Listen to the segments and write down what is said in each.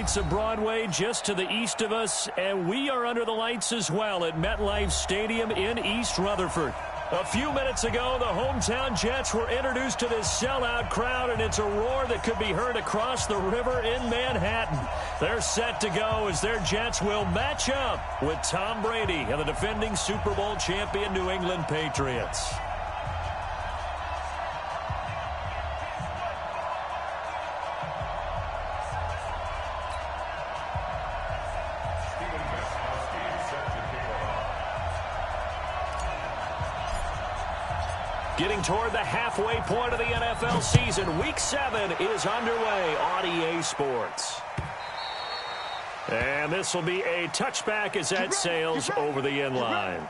lights of Broadway just to the east of us, and we are under the lights as well at MetLife Stadium in East Rutherford. A few minutes ago, the hometown Jets were introduced to this sellout crowd, and it's a roar that could be heard across the river in Manhattan. They're set to go as their Jets will match up with Tom Brady and the defending Super Bowl champion New England Patriots. Getting toward the halfway point of the NFL season, Week 7 is underway on EA Sports. And this will be a touchback as that sails over the end line.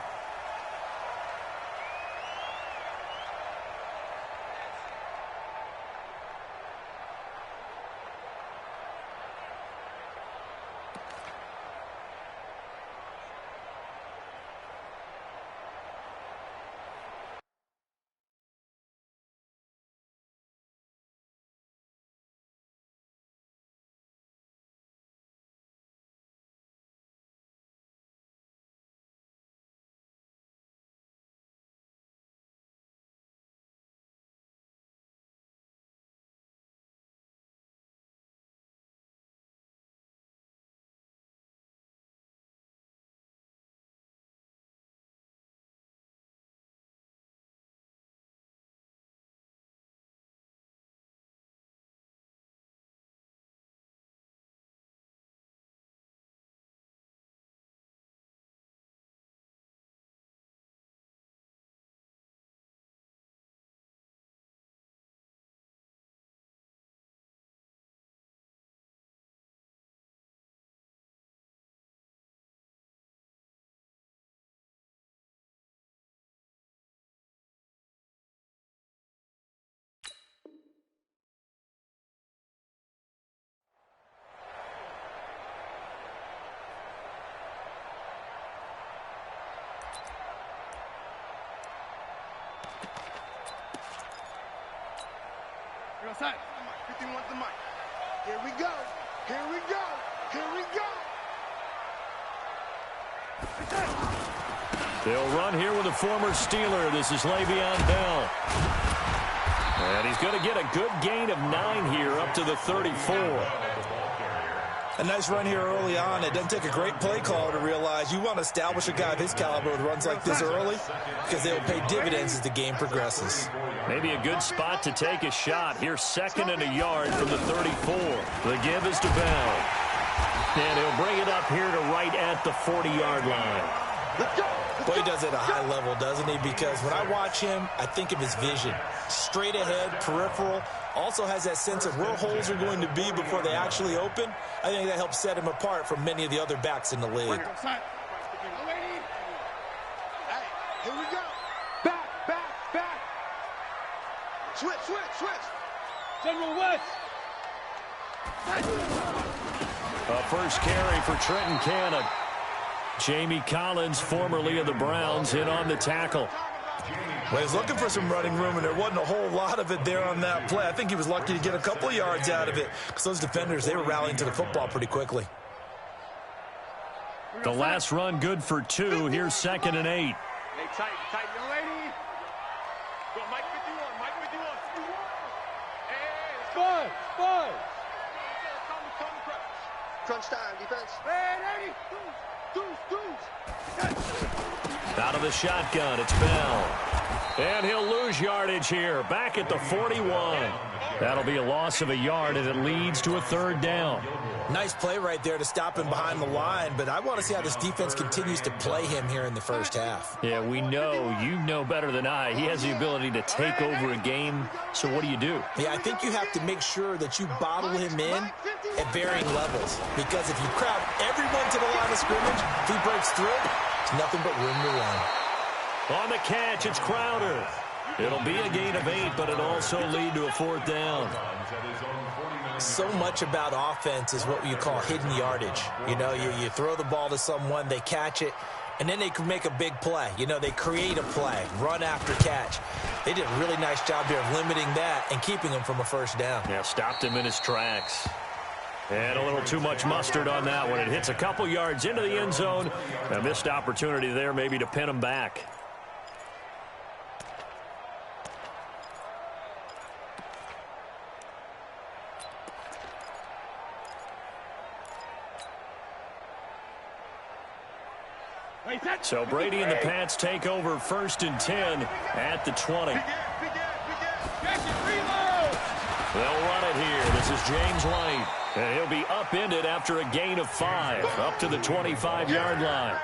Outside. 51 to the mic. Here we go. Here we go. Here we go. They'll run here with a former Steeler. This is Le'Veon Bell. And he's going to get a good gain of 9 here up to the 34. A nice run here early on. It doesn't take a great play caller to realize you want to establish a guy of his caliber with runs like this early because they will pay dividends as the game progresses. Maybe a good spot to take a shot. Here's 2nd and a yard from the 34. The give is to Bell. And he'll bring it up here to right at the 40-yard line. Boy, he does it at a high level, doesn't he? Because when I watch him, I think of his vision. Straight ahead, peripheral. Also has that sense of where holes are going to be before they actually open. I think that helps set him apart from many of the other backs in the league. Hey, here we go. Back. Switch. General West. A first carry for Trenton Cannon. Jamie Collins, formerly of the Browns, in on the tackle. Well, he's looking for some running room, and there wasn't a whole lot of it there on that play. I think he was lucky to get a couple of yards out of it because those defenders, they were rallying to the football pretty quickly. The last run good for 2. Here's 2nd and 8. Hey, tight, young lady. Go, Mike 51. Hey, Spud. Crunch time, defense. Hey, 80. Out of the shotgun, it's Bell. And he'll lose yardage here. Back at the 41. That'll be a loss of a yard, and it leads to a 3rd down. Nice play right there to stop him behind the line, but I want to see how this defense continues to play him here in the first half. Yeah, we know. You know better than I. He has the ability to take over a game, so what do you do? Yeah, I think you have to make sure that you bottle him in at varying levels, because if you crowd everyone to the line of scrimmage, if he breaks through, there's nothing but room to run. On the catch, it's Crowder. It'll be a gain of 8, but it'll also lead to a 4th down. So much about offense is what you call hidden yardage. You know, you throw the ball to someone, they catch it, and then they can make a big play. You know, they create a play, run after catch. They did a really nice job here of limiting that and keeping him from a first down. Yeah, stopped him in his tracks. And a little too much mustard on that one. It hits a couple yards into the end zone. A missed opportunity there maybe to pin him back. So Brady and the Pats take over 1st and 10 at the 20. They'll run it here. This is James White. And he'll be upended after a gain of 5 up to the 25-yard line.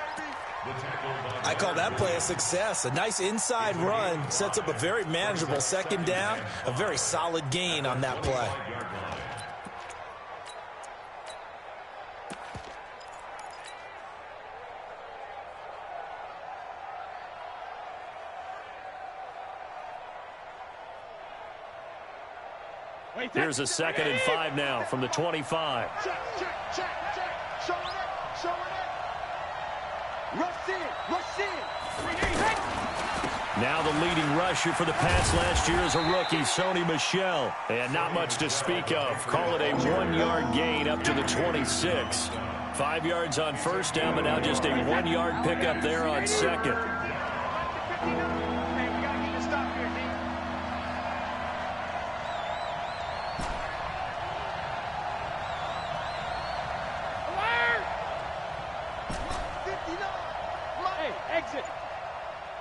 I call that play a success. A nice inside run sets up a very manageable 2nd down. A very solid gain on that play. Here's a 2nd and 5 now from the 25. Check. Showing it. Rush in. Now the leading rusher for the Pats last year is a rookie, Sony Michel. And not much to speak of. Call it a 1-yard gain up to the 26. 5 yards on 1st down, but now just a 1-yard pickup there on 2nd.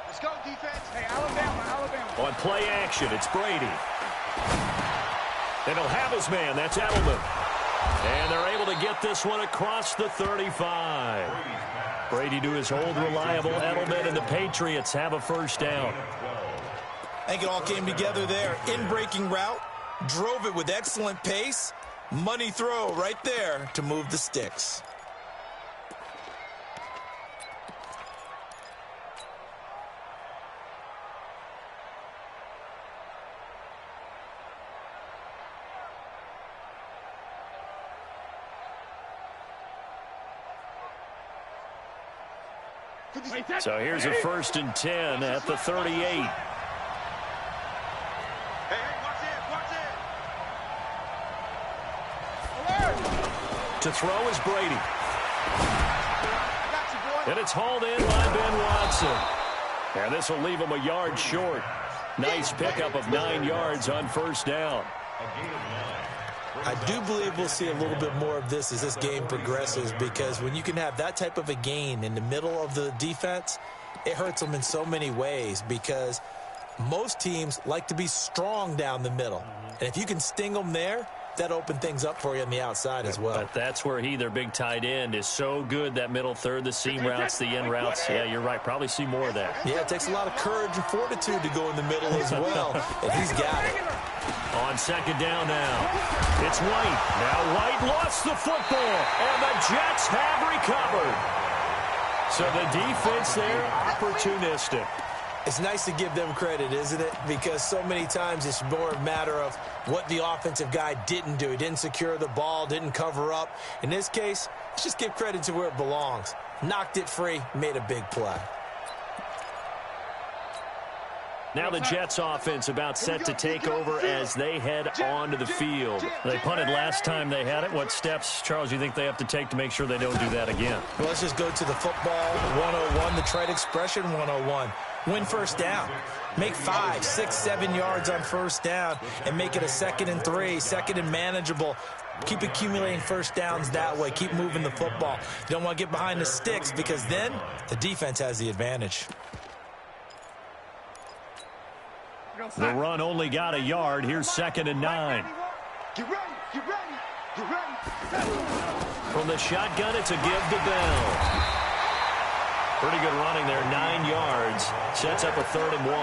Let's go, defense. Hey, Alabama. On play action, it's Brady. And he'll have his man. That's Edelman. And they're able to get this one across the 35. Brady to his old reliable Edelman, and the Patriots have a 1st down. I think it all came together there. In-breaking route, drove it with excellent pace. Money throw right there to move the sticks. So here's a 1st and 10 at the 38. Hey, watch it. To throw is Brady. And it's hauled in by Ben Watson. And this will leave him a yard short. Nice pickup of 9 yards on 1st down. I do believe we'll see a little bit more of this as this game progresses, because when you can have that type of a gain in the middle of the defense, it hurts them in so many ways, because most teams like to be strong down the middle. And if you can sting them there, that open things up for you on the outside as well. But that's where their big tight end, is so good, that middle third, the seam routes, the in routes. Yeah, you're right. Probably see more of that. Yeah, it takes a lot of courage and fortitude to go in the middle as well. And he's got it. On 2nd down now, it's White. Now White lost the football, and the Jets have recovered. So the defense there, opportunistic. It's nice to give them credit, isn't it? Because so many times it's more a matter of what the offensive guy didn't do. He didn't secure the ball, didn't cover up. In this case, let's just give credit to where it belongs. Knocked it free, made a big play. Now the Jets offense about set to take over as they head onto the field. They punted last time they had it. What steps, Charles, you think they have to take to make sure they don't do that again? Well, let's just go to the football 101, the trade expression 101. Win 1st down. Make 5, 6, 7 yards on 1st down and make it a 2nd and 3, 2nd and manageable. Keep accumulating 1st downs that way. Keep moving the football. You don't want to get behind the sticks, because then the defense has the advantage. The run only got a yard. Here's 2nd and 9. Get ready. From the shotgun, it's a give to Bell. Pretty good running there, 9 yards. Sets up a 3rd and 1.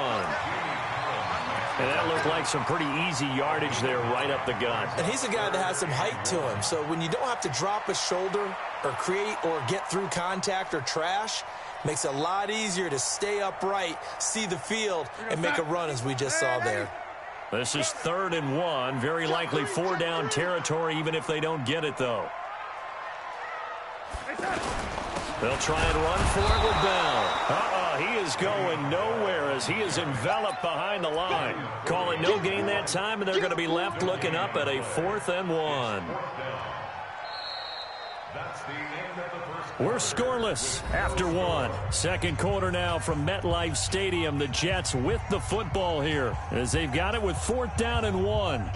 And that looked like some pretty easy yardage there right up the gut. And he's a guy that has some height to him. So when you don't have to drop a shoulder or create or get through contact or trash, makes it a lot easier to stay upright, see the field, and make a run as we just saw there. This is 3rd and 1. Very likely 4-down territory, even if they don't get it, though. They'll try and run for it with Bell. He is going nowhere as he is enveloped behind the line. Call it no gain that time, and they're going to be left looking up at a 4th and 1. We're scoreless after one. Second quarter now from MetLife Stadium. The Jets with the football here as they've got it with 4th down and 1.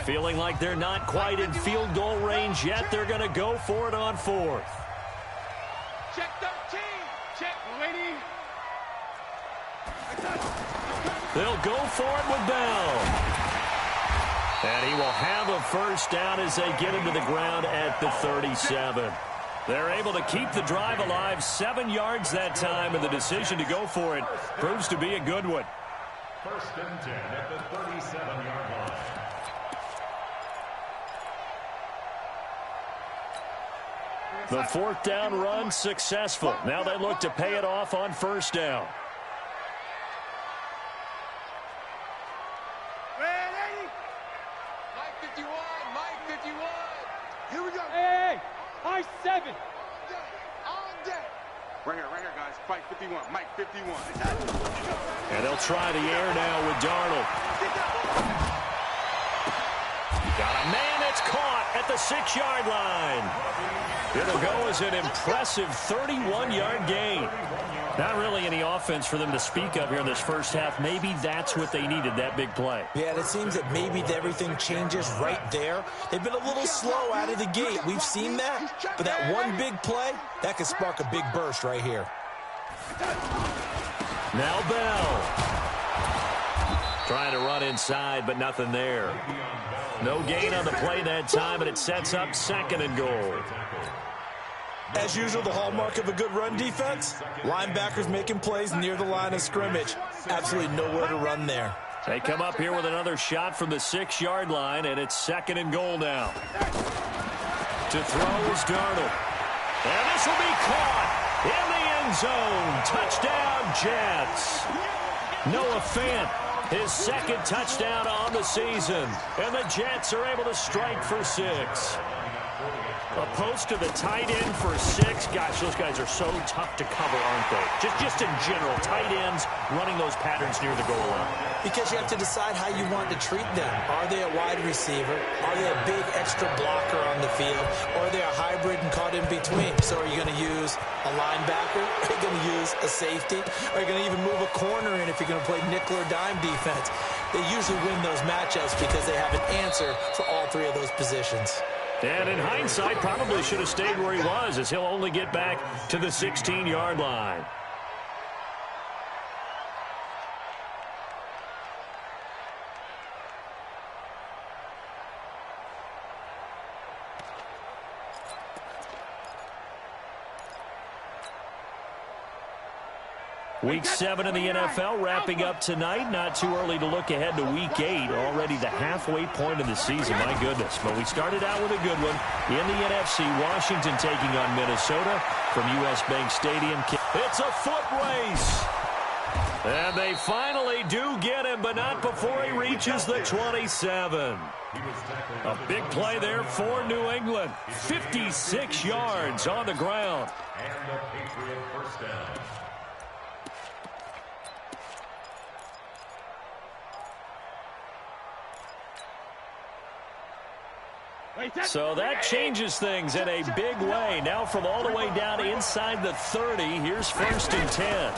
Feeling like they're not quite in field goal range yet. They're going to go for it on 4th. Check 13. Check, lady. They'll go for it with Bell. And he will have a first down as they get him to the ground at the 37. They're able to keep the drive alive, 7 yards that time, and the decision to go for it proves to be a good one. 1st and 10 at the 37-yard line. The 4th down run successful. Now they look to pay it off on 1st down. Ready? Mike 51, Mike 51. Here we go. Hey, high 7. All day. Right here, guys. Mike 51, Mike 51. And they'll try the air now with Darnold. Got a man that's caught at the 6-yard line. It'll go as an impressive 31-yard gain. Not really any offense for them to speak of here in this first half. Maybe that's what they needed, that big play. Yeah, it seems that maybe everything changes right there. They've been a little slow out of the gate. We've seen that. But that one big play, that could spark a big burst right here. Now Bell. Trying to run inside, but nothing there. No gain on the play that time, and it sets up 2nd and goal. As usual, the hallmark of a good run defense, linebackers making plays near the line of scrimmage. Absolutely nowhere to run there. They come up here with another shot from the 6-yard line, and it's 2nd and goal now. To throw is Darnold. And this will be caught in the end zone. Touchdown, Jets. Noah Fant, his 2nd touchdown on the season. And the Jets are able to strike for 6. A post to the tight end for 6. Gosh, those guys are so tough to cover, aren't they? Just in general, tight ends running those patterns near the goal line. Because you have to decide how you want to treat them. Are they a wide receiver? Are they a big extra blocker on the field? Or are they a hybrid and caught in between? So are you going to use a linebacker? Are you going to use a safety? Are you going to even move a corner in if you're going to play nickel or dime defense? They usually win those matchups because they have an answer for all 3 of those positions. And in hindsight, probably should have stayed where he was, as he'll only get back to the 16-yard line. Week 7 in the NFL wrapping up tonight. Not too early to look ahead to Week 8. Already the halfway point of the season. My goodness. But we started out with a good one in the NFC. Washington taking on Minnesota from U.S. Bank Stadium. It's a foot race. And they finally do get him, but not before he reaches the 27. A big play there for New England. 56 yards on the ground. And the Patriot first down. So that changes things in a big way. Now from all the way down inside the 30, here's 1st and 10.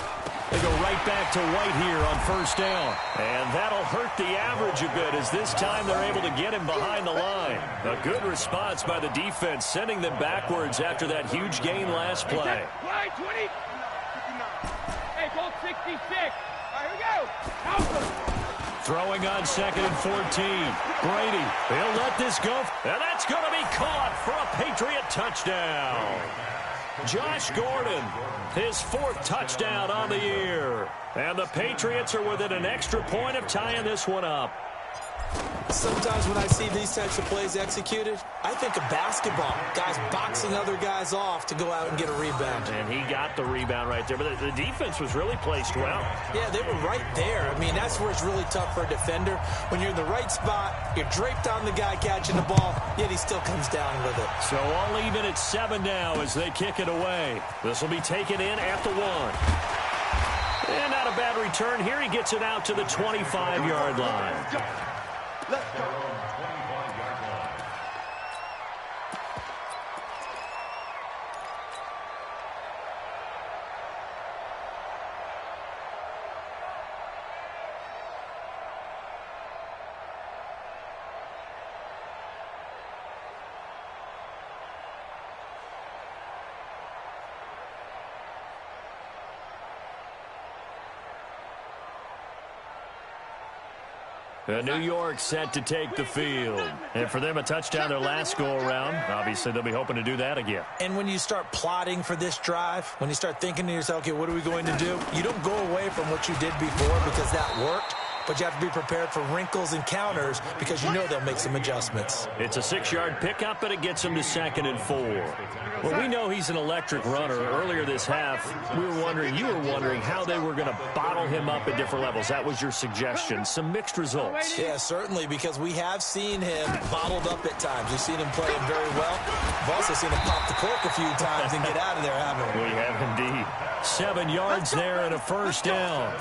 They go right back to White here on 1st down. And that'll hurt the average a bit as this time they're able to get him behind the line. A good response by the defense, sending them backwards after that huge gain last play. Line 20. Hey, goal 66. All right, here we go. Out. Throwing on 2nd and 14. Brady, he'll let this go. And that's going to be caught for a Patriot touchdown. Josh Gordon, his 4th touchdown on the year. And the Patriots are within an extra point of tying this one up. Sometimes when I see these types of plays executed, I think of basketball. Guys boxing other guys off to go out and get a rebound. And he got the rebound right there. But the defense was really placed well. Yeah, they were right there. I mean, that's where it's really tough for a defender. When you're in the right spot, you're draped on the guy catching the ball, yet he still comes down with it. So all even at 7 now as they kick it away. This will be taken in at the 1. And not a bad return here. He gets it out to the 25-yard line. Let's go. New York set to take the field. And for them, a touchdown their last go-around. Obviously, they'll be hoping to do that again. And when you start plotting for this drive, when you start thinking to yourself, okay, what are we going to do? You don't go away from what you did before because that worked. But you have to be prepared for wrinkles and counters because you know they'll make some adjustments. It's a 6-yard pickup, and it gets him to 2nd and 4. Well, we know he's an electric runner. Earlier this half, you were wondering how they were going to bottle him up at different levels. That was your suggestion. Some mixed results. Yeah, certainly, because we have seen him bottled up at times. We've seen him play very well. We've also seen him pop the cork a few times and get out of there, haven't we? We have indeed. 7 yards there and a first down.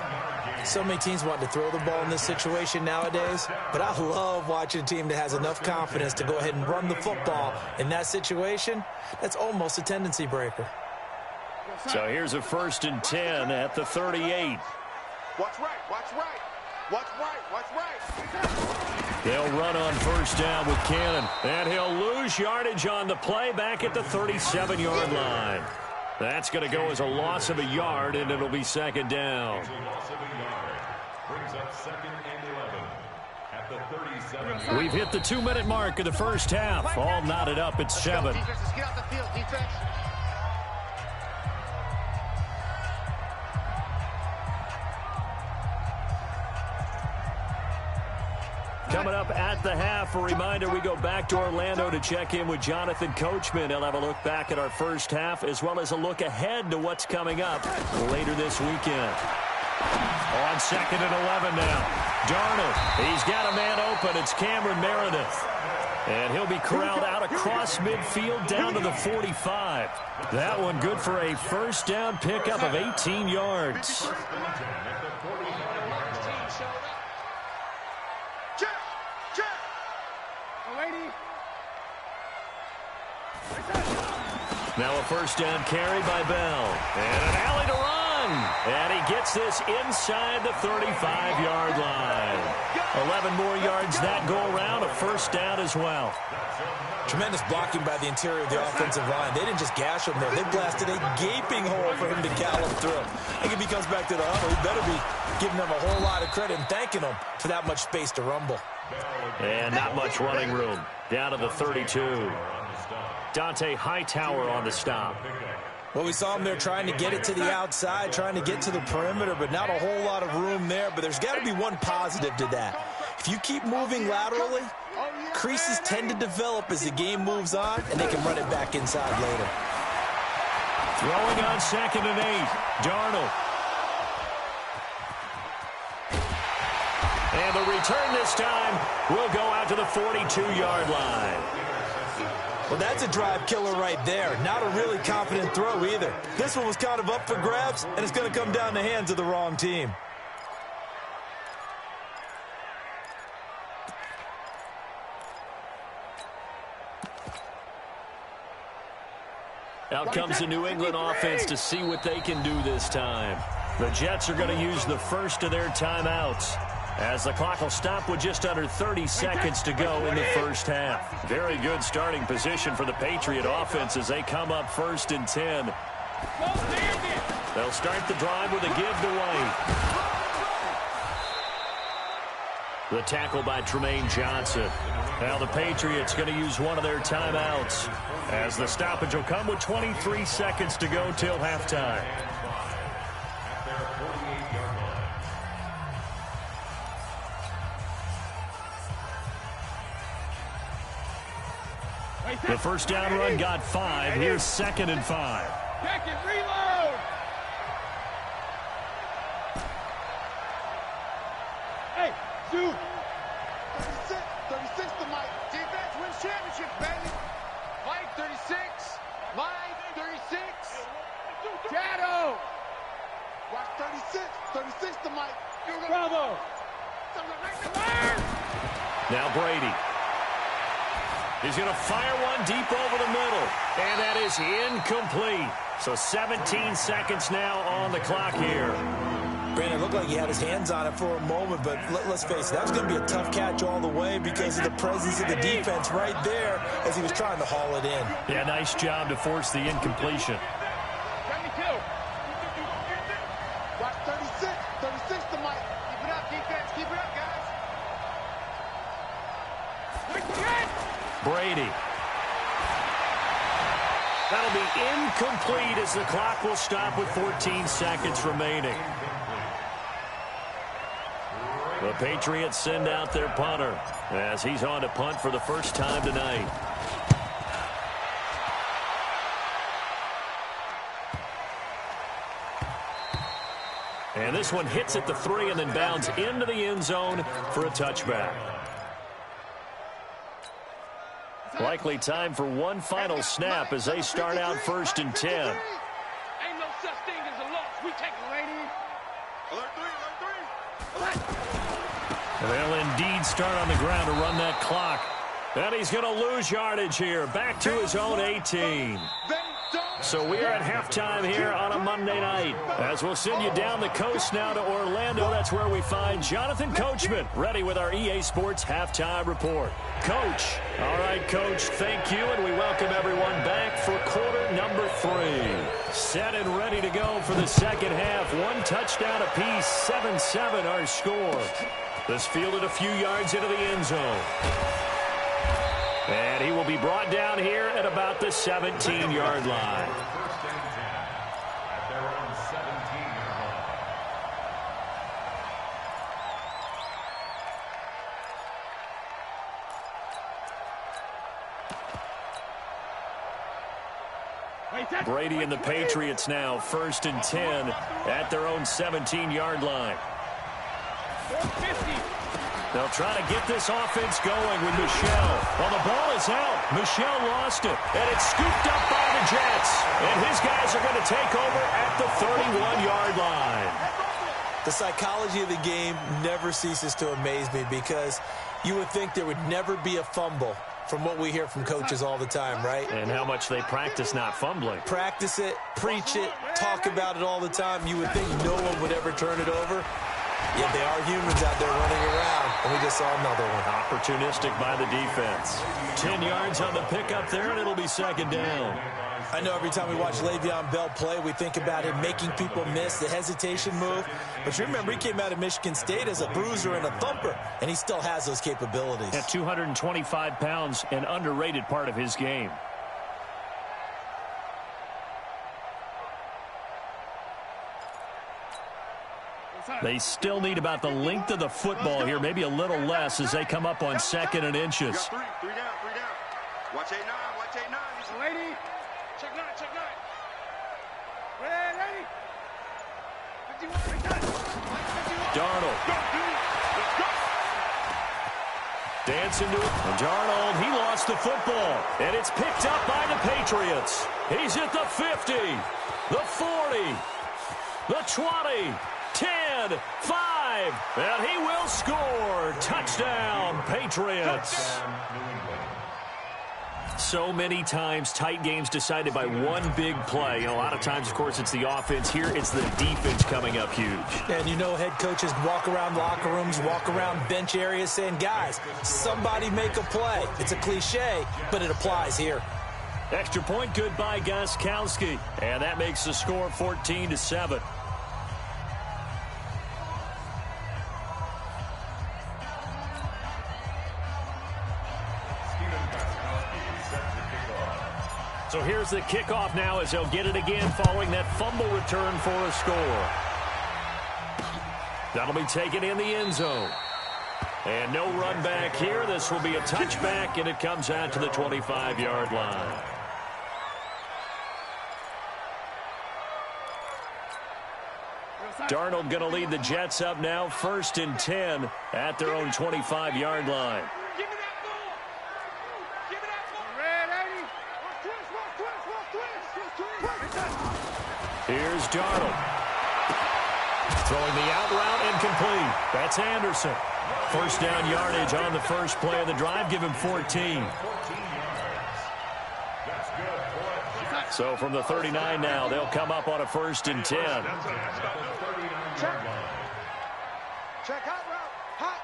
So many teams want to throw the ball in this situation nowadays, but I love watching a team that has enough confidence to go ahead and run the football. In that situation, that's almost a tendency breaker. So here's a 1st and 10 at the 38. Watch right, watch right. Watch right, watch right. They'll run on 1st down with Cannon, and he'll lose yardage on the play back at the 37-yard line. That's going to go as a loss of a yard, and it'll be 2nd down. We've hit the 2-minute mark of the first half. All knotted up at 7. Defense, let's get out the field, defense. Coming up at the half, a reminder, we go back to Orlando to check in with Jonathan Coachman. He'll have a look back at our first half as well as a look ahead to what's coming up later this weekend. On 2nd and 11 now. Darnold, he's got a man open. It's Cameron Meredith. And he'll be corralled out across midfield down to the 45. That one good for a first down pickup of 18 yards. Now a first down carry by Bell. And an alley to run. And he gets this inside the 35-yard line. 11 more yards that go around. A first down as well. Tremendous blocking by the interior of the offensive line. They didn't just gash him there. They blasted a gaping hole for him to gallop through. I think if he comes back to the huddle, he better be giving them a whole lot of credit and thanking them for that much space to rumble. And not much running room. Down to the 32. Dante Hightower on the stop. Well, we saw him there trying to get it to the outside, trying to get to the perimeter, but not a whole lot of room there. But there's got to be one positive to that. If you keep moving laterally, creases tend to develop as the game moves on, and they can run it back inside later. Throwing on 2nd and 8. Darnold. And the return this time will go out to the 42-yard line. Well, that's a drive killer right there. Not a really confident throw either. This one was kind of up for grabs, and it's going to come down the hands of the wrong team. Out comes the New England offense to see what they can do this time. The Jets are going to use the first of their timeouts, as the clock will stop with just under 30 seconds to go in the first half. Very good starting position for the Patriot offense as they come up 1st and 10. They'll start the drive with a give to White. The tackle by Tremaine Johnson. Now the Patriots going to use one of their timeouts, as the stoppage will come with 23 seconds to go till halftime. The first down run got 5. Here's 2nd and 5. Check it, reload. Hey, shoot. 36 to Mike. Defense wins championships, baby. Mike 36. Mike 36. Shadow. Watch 36. 36 to Mike. Bravo. Now Brady. He's going to fire one deep over the middle. And that is incomplete. So 17 seconds now on the clock here. Brandon, it looked like he had his hands on it for a moment, but let's face it, that was going to be a tough catch all the way because of the presence of the defense right there as he was trying to haul it in. Yeah, nice job to force the incompletion. 72. Watch 36. 36 to Mike. Keep it up, defense. Keep it up, guys. Brady. That'll be incomplete as the clock will stop with 14 seconds remaining. The Patriots send out their punter as he's on to punt for the first time tonight. And this one hits at the 3 and then bounds into the end zone for a touchback. Likely time for one final snap as they start out 1st and 10. Ain't no such thing as a loss. We take it, lady. Alert 3. They'll indeed start on the ground to run that clock. And he's going to lose yardage here. Back to his own 18. So we are at halftime here on a Monday night. As we'll send you down the coast now to Orlando, that's where we find Jonathan Coachman, ready with our EA Sports Halftime Report. Coach. All right, Coach, thank you, and we welcome everyone back for quarter number 3. Set and ready to go for the second half. One touchdown apiece, 7-7 our score. This fielded a few yards into the end zone. And he will be brought down here at about the 17-yard line. First and 10 at their own 17-yard Hey, Brady and the Patriots now 1st and 10 at their own 17-yard line. 450. They'll try to get this offense going with Michel. Well, the ball is out. Michel lost it, and it's scooped up by the Jets. And his guys are going to take over at the 31-yard line. The psychology of the game never ceases to amaze me because you would think there would never be a fumble from what we hear from coaches all the time, right? And how much they practice not fumbling. Practice it, preach it, talk about it all the time. You would think no one would ever turn it over. Yet they are humans out there running around, and we just saw another one. Opportunistic by the defense. 10 yards on the pickup there, and it'll be 2nd down. I know every time we watch Le'Veon Bell play, we think about him making people miss, the hesitation move. But you remember, he came out of Michigan State as a bruiser and a thumper, and he still has those capabilities. At 225 pounds, an underrated part of his game. They still need about the length of the football here, maybe a little less as they come up on 2nd and inches. Three down. Watch 8-9. Watch 8-9. Lady. Check 9. Check 9. Ready. 51. Darnold. Dancing to it. And Darnold, he lost the football. And it's picked up by the Patriots. He's at the 50, the 40, the 20. 10, 5, and he will score. Touchdown, Patriots. So many times, tight games decided by one big play. A lot of times, of course, it's the offense. Here, it's the defense coming up huge. And you know head coaches walk around locker rooms, walk around bench areas saying, guys, somebody make a play. It's a cliche, but it applies here. Extra point, good by Gostkowski. And that makes the score 14-7. So here's the kickoff now as they'll get it again following that fumble return for a score. That'll be taken in the end zone. And no run back here. This will be a touchback, and it comes out to the 25-yard line. Darnold going to lead the Jets up now, 1st and 10 at their own 25-yard line. Give me that ball. Give me that ball. Here's Darnold. Throwing the out route incomplete. That's Anderson. 1st down yardage on the first play of the drive. Give him 14. So from the 39 now, they'll come up on a 1st and 10. Check hot route. Hot.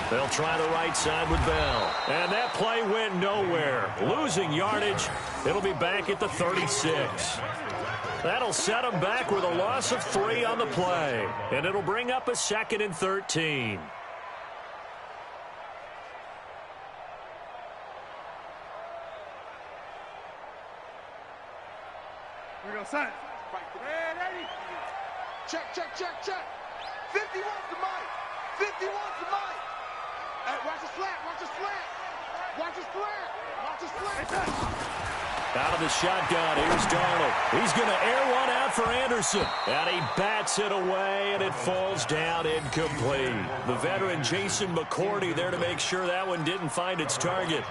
They'll try the right side with Bell. And that play went nowhere. Losing yardage. It'll be back at the 36. That'll set them back with a loss of 3 on the play. And it'll bring up a 2nd and 13. Here we go, son. Check. 51's the mic. 51's the mic. Hey, watch the slant. Out of the shotgun, here's Darnold. He's going to air one out for Anderson. And he bats it away, and it falls down incomplete. The veteran Jason McCourty there to make sure that one didn't find its target.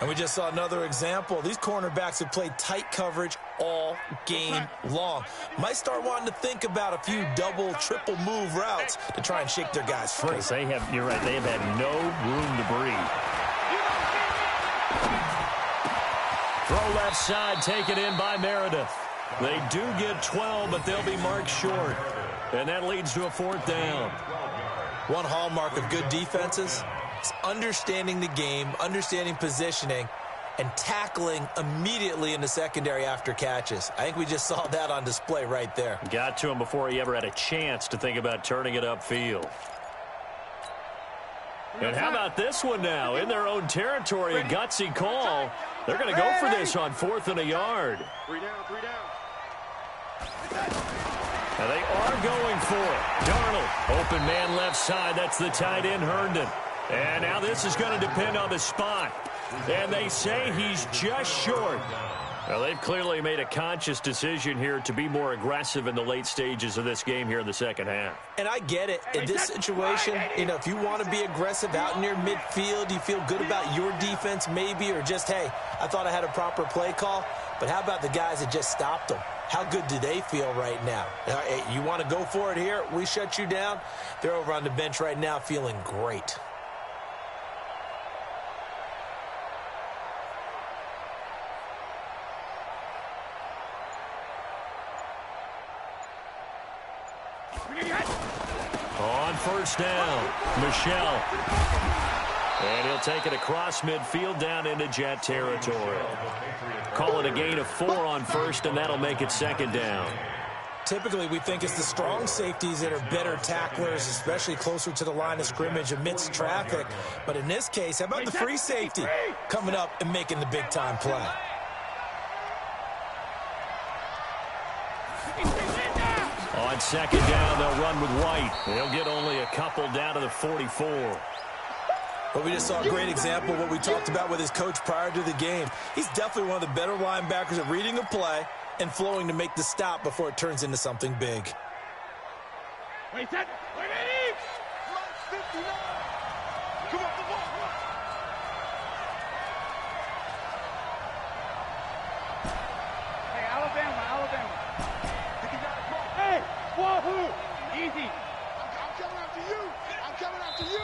And we just saw another example. These cornerbacks have played tight coverage all game long. Might start wanting to think about a few double, triple move routes to try and shake their guys free. You're right, they have had no room to breathe. Throw left side, taken in by Meredith. They do get 12, but they'll be marked short. And that leads to a 4th down. One hallmark of good defenses is understanding the game, understanding positioning, and tackling immediately in the secondary after catches. I think we just saw that on display right there. Got to him before he ever had a chance to think about turning it upfield. And how about this one now? In their own territory, a gutsy call. They're going to go for this on 4th and a yard. 3 down. And they are going for it. Darnold, open man left side. That's the tight end, Herndon. And now this is going to depend on the spot. And they say he's just short. Well, they've clearly made a conscious decision here to be more aggressive in the late stages of this game here in the second half. And I get it. In this situation, if you want to be aggressive out near midfield, you feel good about your defense maybe, or just, hey, I thought I had a proper play call. But how about the guys that just stopped them? How good do they feel right now? Hey, you want to go for it here? We shut you down. They're over on the bench right now feeling great. On 1st down, Michelle. And he'll take it across midfield down into Jet territory. Call it a gain of 4 on 1st, and that'll make it 2nd down. Typically, we think it's the strong safeties that are better tacklers, especially closer to the line of scrimmage amidst traffic. But in this case, how about the free safety coming up and making the big-time play? On 2nd down, they'll run with White. They'll get only a couple down to the 44. But we just saw a great example of what we talked about with his coach prior to the game. He's definitely one of the better linebackers at reading a play and flowing to make the stop before it turns into something big. Wait, set. Wait, 59. Come on. Hey, Alabama. Hey, wahoo! Easy. I'm coming after you.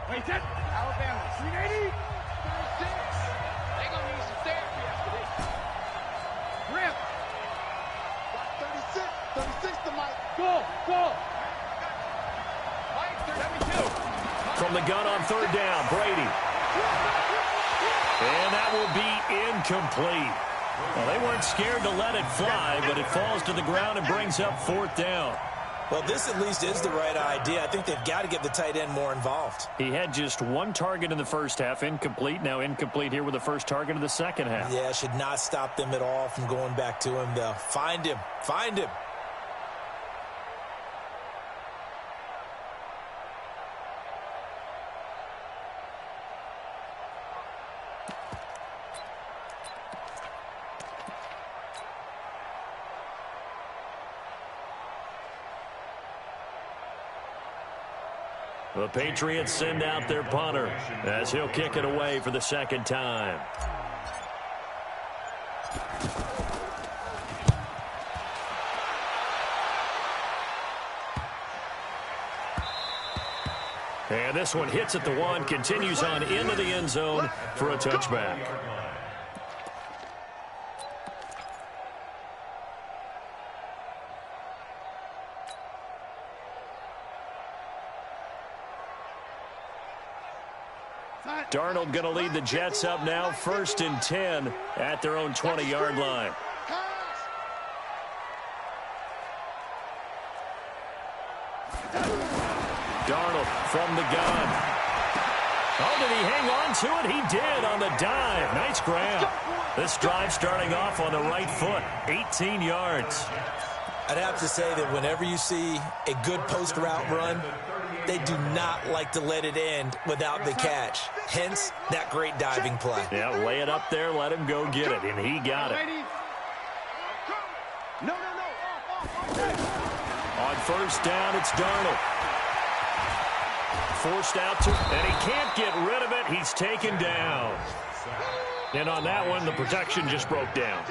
Wait, set. Alabama. 380. 36. They gonna need some therapy after this. Rip. 36 to Mike. Go. Mike, 72. Mike, From the gun on third down, Brady. And that will be incomplete. Well, they weren't scared to let it fly, but it falls to the ground and brings up fourth down. Well, this at least is the right idea. I think they've got to get the tight end more involved. He had just one target in the first half, incomplete. Now incomplete here with the first target of the second half. Yeah, should not stop them at all from going back to him, though. Find him. Find him. The Patriots send out their punter as he'll kick it away for the second time. And this one hits at the one, continues on into the end zone for a touchback. Darnold going to lead the Jets up now, 1st and 10 at their own 20-yard line. Darnold from the gun. Oh, did he hang on to it? He did on the dive. Nice grab. This drive starting off on the right foot, 18 yards. I'd have to say that whenever you see a good post route run, they do not like to let it end without the catch. Hence, that great diving play. Yeah, lay it up there, let him go get it, and he got it. On first down, it's Darnold. Forced out to, and he can't get rid of it. He's taken down. And on that one, the protection just broke down.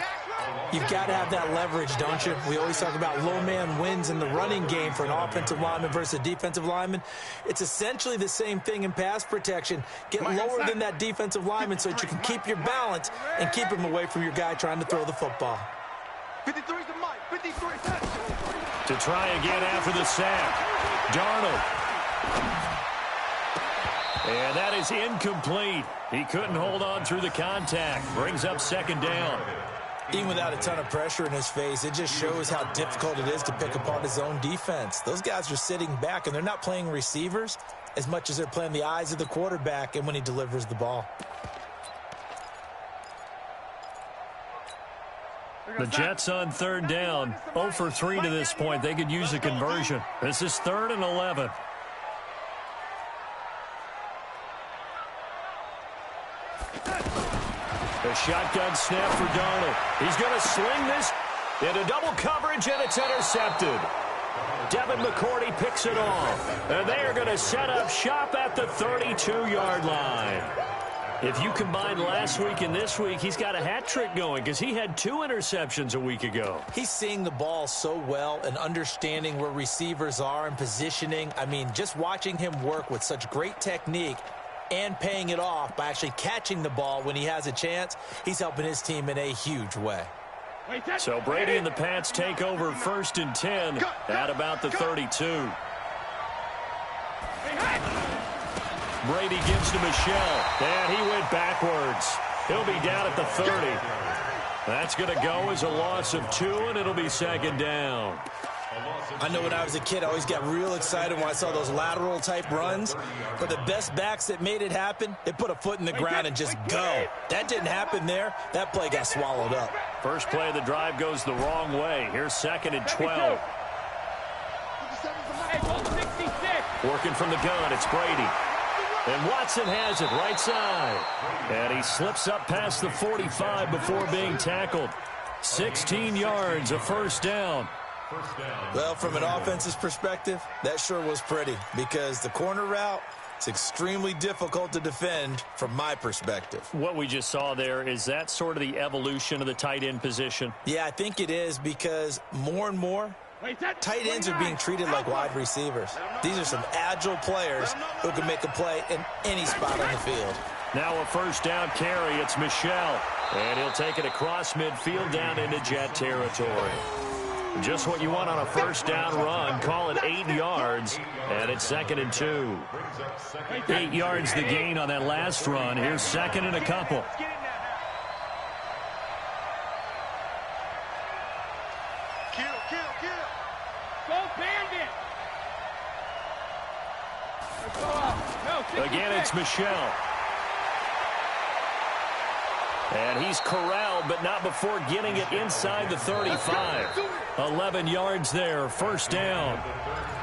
You've got to have that leverage, don't you? We always talk about low man wins in the running game for an offensive lineman versus a defensive lineman. It's essentially the same thing in pass protection. Get lower than that defensive lineman so that you can keep your balance and keep him away from your guy trying to throw the football. 53 is the mic. 53. To try again after the sack. Darnold. And that is incomplete. He couldn't hold on through the contact. Brings up second down. Even without a ton of pressure in his face, it just shows how difficult it is to pick apart his own defense. Those guys are sitting back, and they're not playing receivers as much as they're playing the eyes of the quarterback and when he delivers the ball. The Jets on third down. 0 for 3 to this point. They could use a conversion. This is 3rd and 11. A shotgun snap for Darnold. He's going to sling this into double coverage, and it's intercepted. Devin McCourty picks it off. And they are going to set up shop at the 32-yard line. If you combine last week and this week, he's got a hat trick going because he had 2 interceptions a week ago. He's seeing the ball so well and understanding where receivers are and positioning. I mean, just watching him work with such great technique and paying it off by actually catching the ball when he has a chance, he's helping his team in a huge way. So Brady and the Pats take over 1st and 10 at about the 32. Brady gives to Michelle, and he went backwards. He'll be down at the 30. That's going to go as a loss of 2, and it'll be second down. I know when I was a kid, I always got real excited when I saw those lateral-type runs. But the best backs that made it happen, they put a foot in the ground and just go. That didn't happen there. That play got swallowed up. First play of the drive goes the wrong way. Here's 2nd and 12. Working from the gun, it's Brady. And Watson has it right side. And he slips up past the 45 before being tackled. 16 yards, a first down. Well, from an offense's perspective, that sure was pretty because the corner route, it's extremely difficult to defend from my perspective. What we just saw there, is that sort of the evolution of the tight end position? Yeah, I think it is because more and more, tight ends are being treated like wide receivers. These are some agile players who can make a play in any spot on the field. Now a first down carry, it's Michelle. And he'll take it across midfield down into Jet territory. Just what you want on a first down run. Call it 8 yards, and it's 2nd and 2. 8 yards the gain on that last run. Here's 2nd and a couple. Again, it's Michelle. And he's corralled, but not before getting it inside the 35. 11 yards there, first down.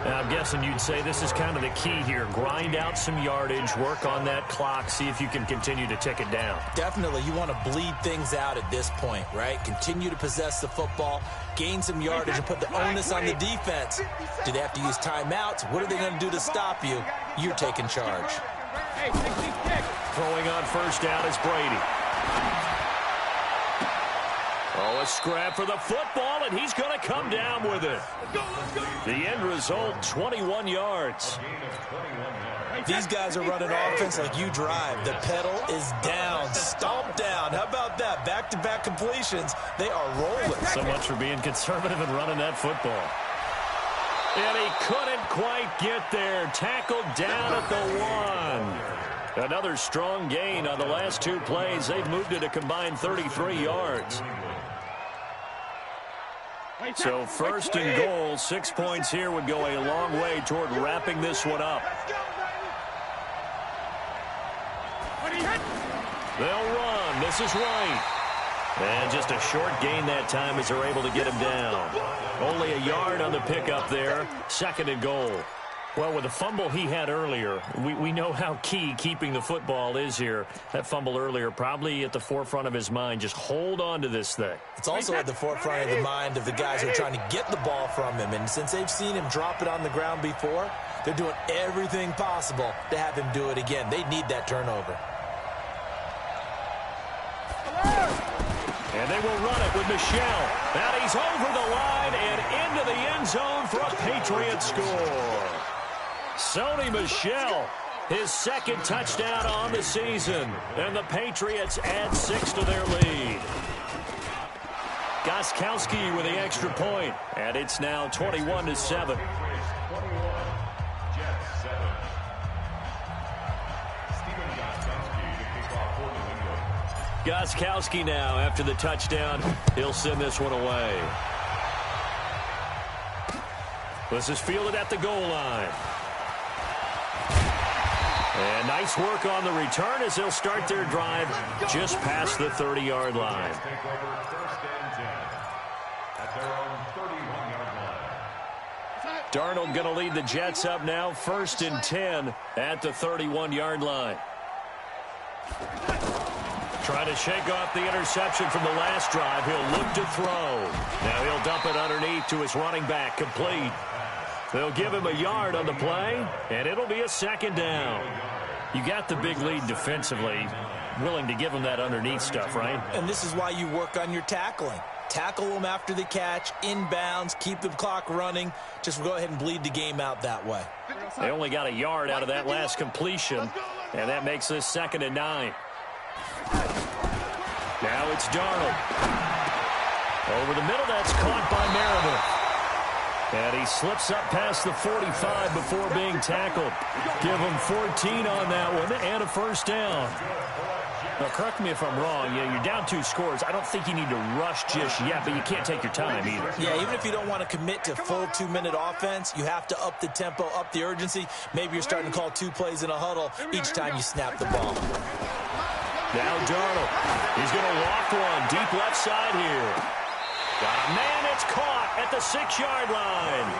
Now, I'm guessing you'd say this is kind of the key here. Grind out some yardage, work on that clock, see if you can continue to tick it down. Definitely. You want to bleed things out at this point, right? Continue to possess the football, gain some yardage, and put the onus on the defense. Do they have to use timeouts? What are they going to do to stop you? You're taking charge. Throwing on first down is Brady. Oh, a scrap for the football, and he's going to come down with it. The end result, 21 yards. These guys are running offense like you drive. The pedal is down, stomped down. How about that? Back-to-back completions. They are rolling. So much for being conservative and running that football. And he couldn't quite get there. Tackled down at the 1. Another strong gain on the last 2 plays. They've moved it a combined 33 yards. So 1st and goal, 6 points here would go a long way toward wrapping this one up. They'll run. This is right. And just a short gain that time as they're able to get him down. Only a yard on the pickup there. 2nd and goal. Well, with the fumble he had earlier, we know how key keeping the football is here. That fumble earlier probably at the forefront of his mind. Just hold on to this thing. It's also at the forefront of the mind of the guys who are trying to get the ball from him. And since they've seen him drop it on the ground before, they're doing everything possible to have him do it again. They need that turnover. And they will run it with Michelle. And he's over the line and into the end zone for a Patriot score. Sony Michel, his 2nd touchdown on the season. And the Patriots add 6 to their lead. Gostkowski with the extra point. And it's now 21-7. Gostkowski now after the touchdown. He'll send this one away. This is fielded at the goal line. And nice work on the return as they'll start their drive just past the 30-yard line. Darnold going to lead the Jets up now, 1st and 10 at the 31-yard line. Trying to shake off the interception from the last drive. He'll look to throw. Now he'll dump it underneath to his running back, complete. They'll give him a yard on the play, and it'll be a 2nd down. You got the big lead defensively, willing to give him that underneath stuff, right? And this is why you work on your tackling. Tackle them after the catch, inbounds, keep the clock running. Just go ahead and bleed the game out that way. They only got a yard out of that last completion, and that makes this 2nd and 9. Now it's Darnold. Over the middle, that's caught by Meredith. And he slips up past the 45 before being tackled. Give him 14 on that one and a first down. Now, correct me if I'm wrong. You're down 2 scores. I don't think you need to rush just yet, but you can't take your time either. Yeah, even if you don't want to commit to full 2-minute offense, you have to up the tempo, up the urgency. Maybe you're starting to call 2 plays in a huddle each time you snap the ball. Now Darnold. He's going to loft one deep left side here. Got a man, it's caught at the 6-yard line.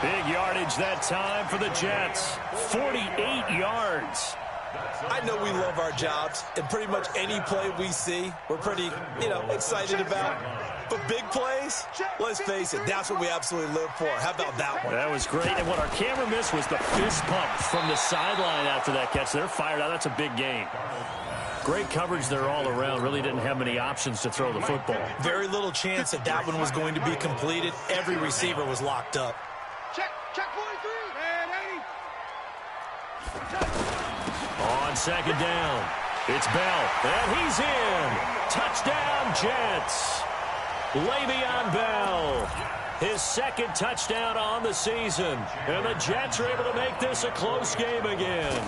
Big yardage that time for the Jets. 48 yards. I know we love our jobs, and pretty much any play we see, we're pretty, excited about. But big plays, let's face it, that's what we absolutely live for. How about that one? That was great, and what our camera missed was the fist pump from the sideline after that catch. They're fired out. That's a big game. Great coverage there all around. Really didn't have many options to throw the football. Very little chance that that one was going to be completed. Every receiver was locked up. Check 43. On 2nd down, it's Bell, and he's in. Touchdown, Jets. Le'Veon Bell, his second touchdown on the season. And the Jets are able to make this a close game again.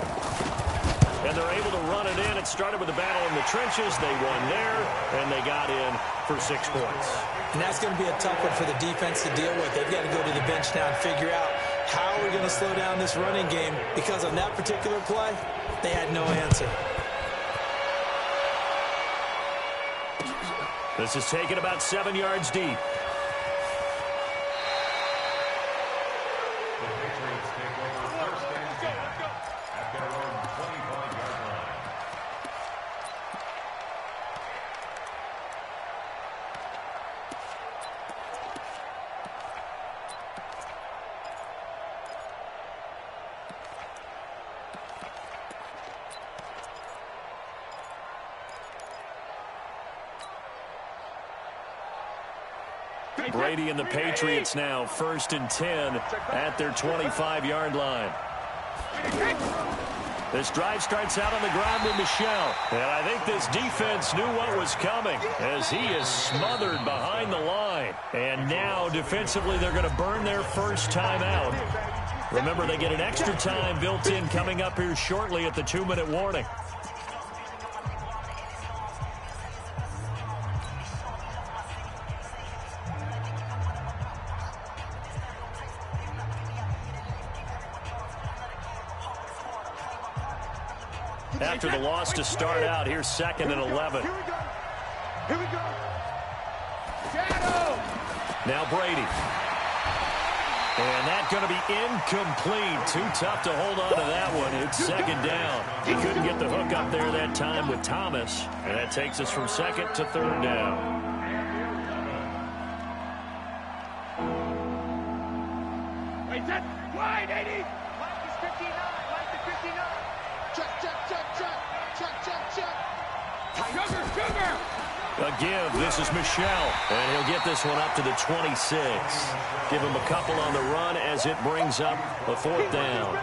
And they're able to run it in. It started with a battle in the trenches. They won there, and they got in for 6 points. And that's going to be a tough one for the defense to deal with. They've got to go to the bench now and figure out how we're going to slow down this running game, because on that particular play, they had no answer. This is taken about 7 yards deep. Brady and the Patriots now 1st and 10 at their 25-yard line. This drive starts out on the ground with Michel. And I think this defense knew what was coming as he is smothered behind the line. And now defensively they're going to burn their first time out. Remember, they get an extra time built in coming up here shortly at the 2-minute warning. After the loss to start out, here's 2nd and 11. Here we go. Here we go. Shadow. Now Brady. And that's going to be incomplete. Too tough to hold on to that one. It's 2nd down. He couldn't get the hook up there that time with Thomas. And that takes us from 2nd to 3rd down. Wait, set. Wide, 80. Mike is 59. Mike is 59. Check, check, check, check. Check, check, check. Sugar, sugar. A give. This is Michel. And he'll get this one up to the 26. Give him a couple on the run as it brings up a 4th down.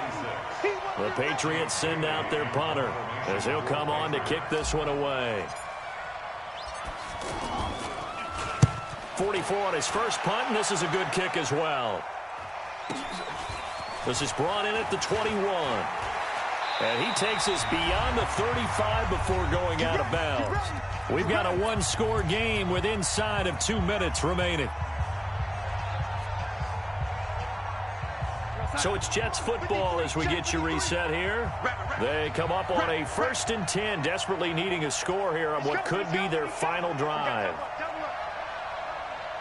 The Patriots send out their punter as he'll come on to kick this one away. 44 on his first punt, and this is a good kick as well. This is brought in at the 21. And he takes us beyond the 35 before going out of bounds. We've got a one-score game with inside of 2 minutes remaining. So it's Jets football as we get you reset here. They come up on a 1st and 10, desperately needing a score here on what could be their final drive.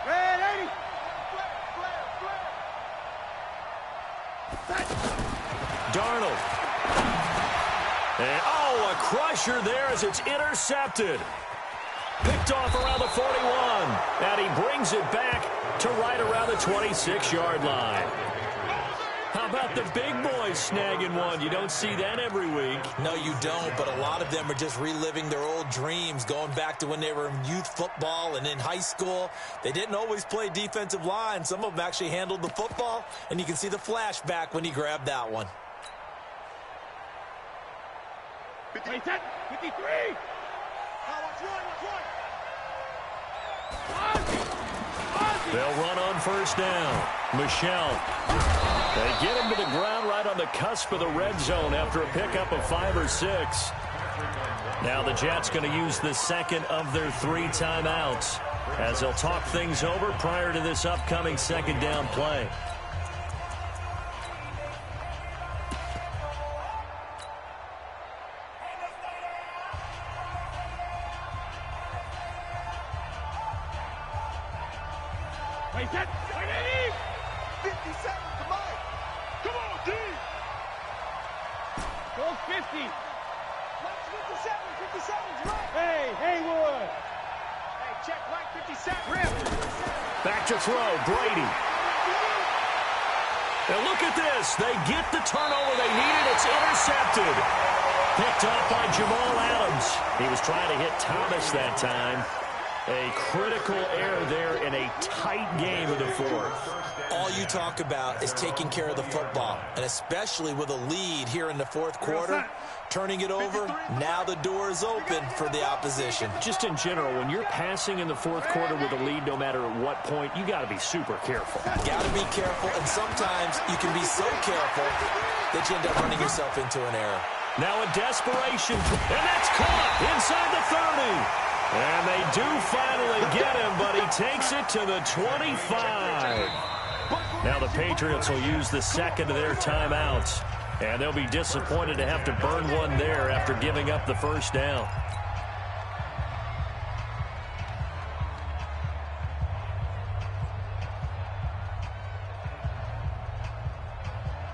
Red 80. Darnold. And, oh, a crusher there as it's intercepted. Picked off around the 41. And he brings it back to right around the 26-yard line. How about the big boys snagging one? You don't see that every week. No, you don't, but a lot of them are just reliving their old dreams, going back to when they were in youth football and in high school. They didn't always play defensive line. Some of them actually handled the football, and you can see the flashback when he grabbed that one. 53. They'll run on 1st down. Michel. They get him to the ground right on the cusp of the red zone after a pickup of 5 or 6. Now the Jets going to use the 2nd of their 3 timeouts as they'll talk things over prior to this upcoming 2nd down play. Wait, set. 57 to Mike. Come on, D. Go 50. Mike 57. 57's right. Hey, Haywood. Hey, check Mike 57. Rip. Back to throw, Brady. And look at this. They get the turnover they needed. It's intercepted. Picked off by Jamal Adams. He was trying to hit Thomas that time. A critical error there in a tight game of the fourth. All you talk about is taking care of the football, and especially with a lead here in the fourth quarter, turning it over, now the door is open for the opposition. Just in general, when you're passing in the fourth quarter with a lead, no matter at what point, you got to be super careful. Got to be careful, and sometimes you can be so careful that you end up running yourself into an error. Now a desperation, and that's caught inside the 30. And they do finally get him, but he takes it to the 25. Now the Patriots will use the second of their timeouts, and they'll be disappointed to have to burn one there after giving up the first down.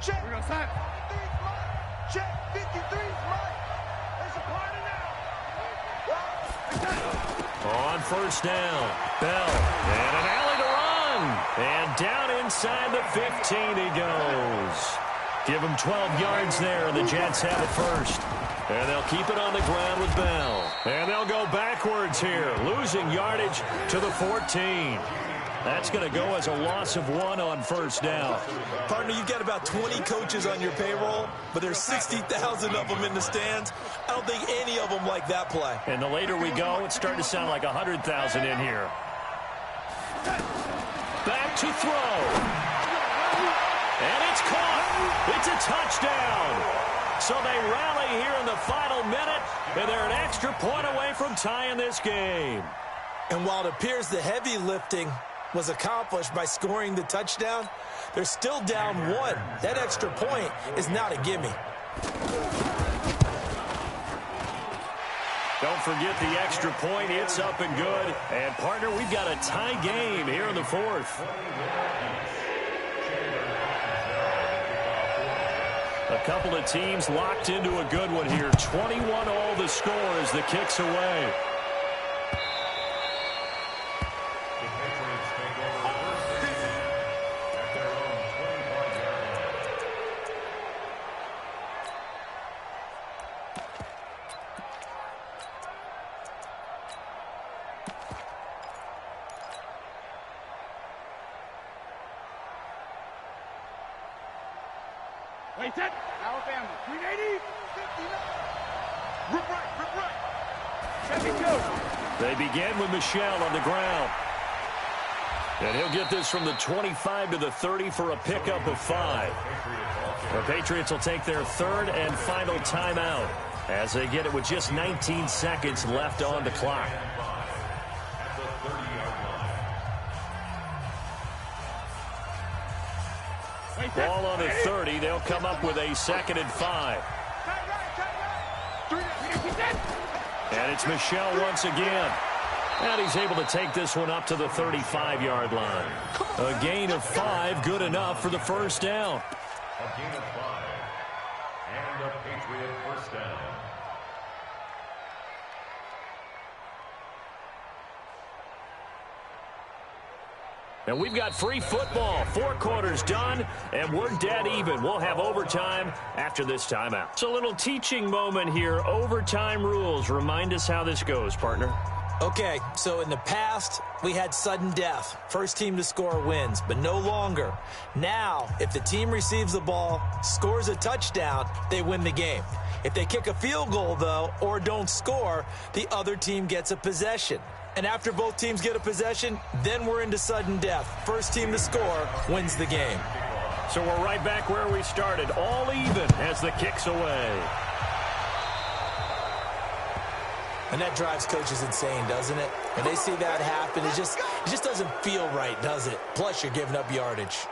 Check. We're going to sign. Check. 53's mine. There's a party now. On first down, Bell, and an alley to run. And down inside the 15 he goes. Give him 12 yards there, and the Jets have it first. And they'll keep it on the ground with Bell. And they'll go backwards here, losing yardage to the 14. That's going to go as a loss of 1 on first down. Partner, you've got about 20 coaches on your payroll, but there's 60,000 of them in the stands. I don't think any of them like that play. And the later we go, it's starting to sound like 100,000 in here. Back to throw. And it's caught. It's a touchdown. So they rally here in the final minute, and they're an extra point away from tying this game. And while it appears the heavy lifting was accomplished by scoring the touchdown, they're still down 1. That extra point is not a gimme. Don't forget the extra point. It's up and good. And, partner, we've got a tie game here in the fourth. A couple of teams locked into a good one here. 21 all the score as the kick's away. Wait, set. Alabama. 380. 59. Rip right. Rip right. They begin with Michel on the ground. And he'll get this from the 25 to the 30 for a pickup of 5. The Patriots will take their third and final timeout as they get it with just 19 seconds left on the clock. Ball on the 30. They'll come up with a 2nd and 5. And it's Michel once again. And he's able to take this one up to the 35-yard line. A gain of 5, good enough for the first down. A gain of 5. And a Patriot first down. And we've got free football. 4 quarters done, and we're dead even. We'll have overtime after this timeout. It's a little teaching moment here. Overtime rules. Remind us how this goes, partner. Okay, so in the past, we had sudden death. First team to score wins, but no longer. Now, if the team receives the ball, scores a touchdown, they win the game. If they kick a field goal, though, or don't score, the other team gets a possession. And after both teams get a possession, then we're into sudden death. First team to score wins the game. So we're right back where we started, all even as the kick's away. And that drives coaches insane, doesn't it? When they see that happen, it just doesn't feel right, does it? Plus, you're giving up yardage.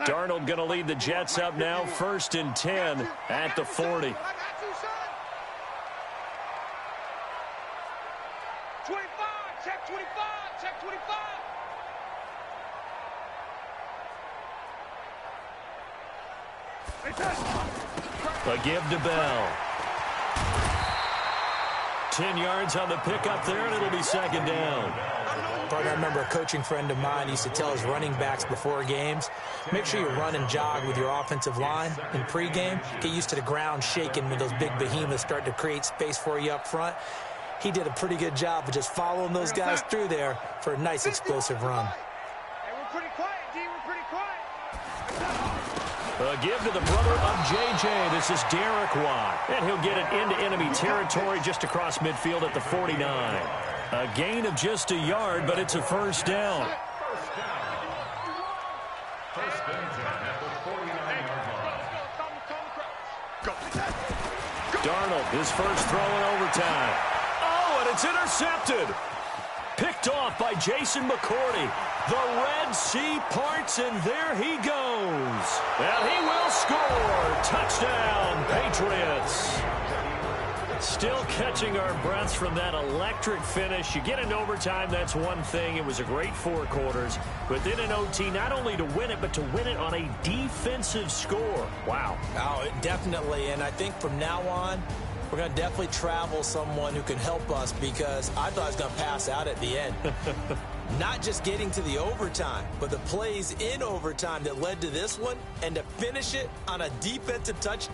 Darnold going to lead the Jets up now, 1st and 10 at the 40. 25, check 25, check 25. A give to Bell. 10 yards on the pickup there, and it'll be 2nd down. partner. I remember a coaching friend of mine used to tell his running backs before games, make sure you run and jog with your offensive line in pregame. Get used to the ground shaking when those big behemoths start to create space for you up front. He did a pretty good job of just following those guys through there for a nice explosive run. Hey, we're pretty quiet, D. We're pretty quiet. A give to the brother of J.J. This is Derek Watt. And he'll get it into enemy territory just across midfield at the 49. A gain of just a yard, but it's a first down. First and 10 at the 49-yard line. Darnold, his first throw in overtime. Oh, and it's intercepted. Picked off by Jason McCourty. The Red Sea parts, and there he goes. And he will score. Touchdown, Patriots. Still catching our breaths from that electric finish. You get into overtime, that's one thing. It was a great 4 quarters. But then in OT, not only to win it, but to win it on a defensive score. Wow. Oh, definitely. And I think from now on, we're going to definitely travel someone who can help us, because I thought I was going to pass out at the end. Not just getting to the overtime, but the plays in overtime that led to this one, and to finish it on a defensive touch